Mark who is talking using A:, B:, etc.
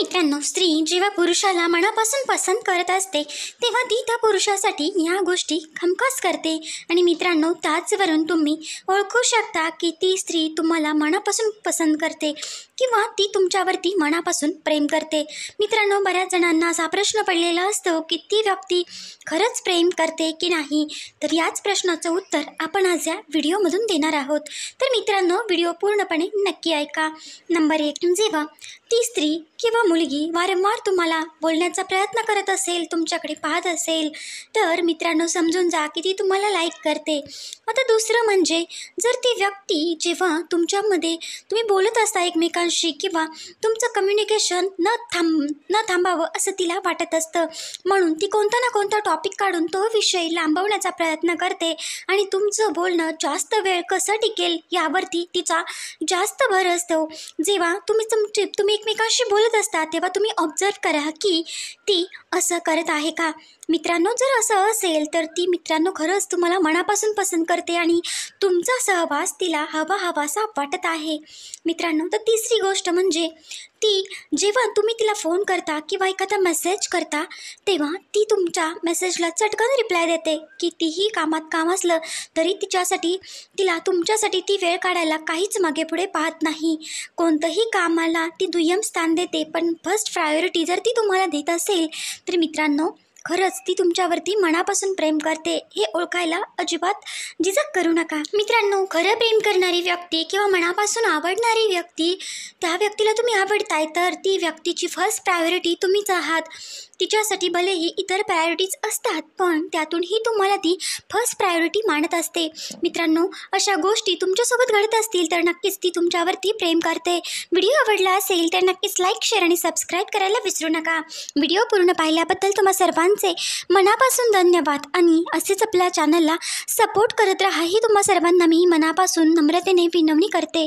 A: मित्रांनो, स्त्री जेव्हा पुरुषाला मनापासून पसंत करत असते तेव्हा ती त्या पुरुषासाठी ह्या गोष्टी हमखास करते. आणि मित्रांनो, त्याचवरून तुम्ही ओळखू शकता की ती स्त्री तुम्हाला मनापासून पसंत करते किंवा ती तुमच्यावरती मनापासून प्रेम करते. मित्रांनो, बऱ्याच जणांना असा प्रश्न पडलेला असतो की ती व्यक्ती खरंच प्रेम करते की नाही. तर याच प्रश्नाचं उत्तर आपण आज या व्हिडिओमधून देणार आहोत. तर मित्रांनो, व्हिडिओ पूर्णपणे नक्की ऐका. नंबर 1, जेव्हा ती स्त्री किंवा मुलगी वारंवार तुम्हाला बोलण्याचा प्रयत्न करत असेल, तुमच्याकडे पाहत असेल, तर मित्रांनो समजून जा की ती तुम्हाला लाईक करते. आता दुसरं म्हणजे, जर ती व्यक्ती जेव्हा तुमच्यामध्ये तुम्ही बोलत असता एकमेकांशी किंवा तुमचं कम्युनिकेशन न थांबावं असं तिला वाटत असतं, म्हणून ती कोणता ना कोणता टॉपिक काढून तो विषय लांबवण्याचा प्रयत्न करते आणि तुमचं बोलणं जास्त वेळ कसं टिकेल यावरती तिचा जास्त भर असतो. जेव्हा तुम्ही एकमेकांशी बोलत असता तेव्हा तुम्ही ऑब्झर्व करा की ती असं करत आहे का. मित्रांनो, जर असं असेल तर ती मित्रांनो खरंच तुम्हाला मनापासून पसंत करते आणि तुमचा सहवास तिला हवासा वाटत आहे. मित्रांनो, तर तिसरी गोष्ट म्हणजे, ती जेव्हा तुम्ही तिला फोन करता किंवा एखादा मेसेज करता तेव्हा ती तुमच्या मेसेजला चटकन रिप्लाय देते. कितीही कामात काम असलं तरी तिला तुमच्यासाठी ती वेळ काढायला काहीच मागे पुढे पाहत नाही. कोणतंही कामाला ती दुय्यम स्थान देते, पण फर्स्ट प्रायोरिटी जर ती तुम्हाला देत असेल तर मित्रांनो खरंच ती तुमच्यावरती मनापासून प्रेम करते. हे ओळखायला अजिबात झिजक करू नका. मित्रांनो, खरं प्रेम करणारी व्यक्ती किंवा मनापासून आवडणारी व्यक्ती, त्या व्यक्तीला तुम्ही आवडताय तर ती व्यक्तीची फर्स्ट प्रायोरिटी तुम्हीच आहात. तिच्यासाठी भलेही इतर प्रायोरिटीज असतात, पण त्यातूनही तुम्हाला ती फर्स्ट प्रायोरिटी मानत असते. मित्रांनो, अशा गोष्टी तुमच्यासोबत घडत असतील तर नक्कीच ती तुमच्यावरती प्रेम करते. व्हिडिओ आवडला असेल तर नक्कीच लाईक, शेअर आणि सबस्क्राईब करायला विसरू नका. व्हिडिओ पूर्ण पाहिल्याबद्दल तुम्हा सर्वांचे मनापासून धन्यवाद आणि असेच आपल्या चॅनलला सपोर्ट करत राहा ही तुम्हा सर्वांना मी मनापासून नम्रतेने विनवणी करते.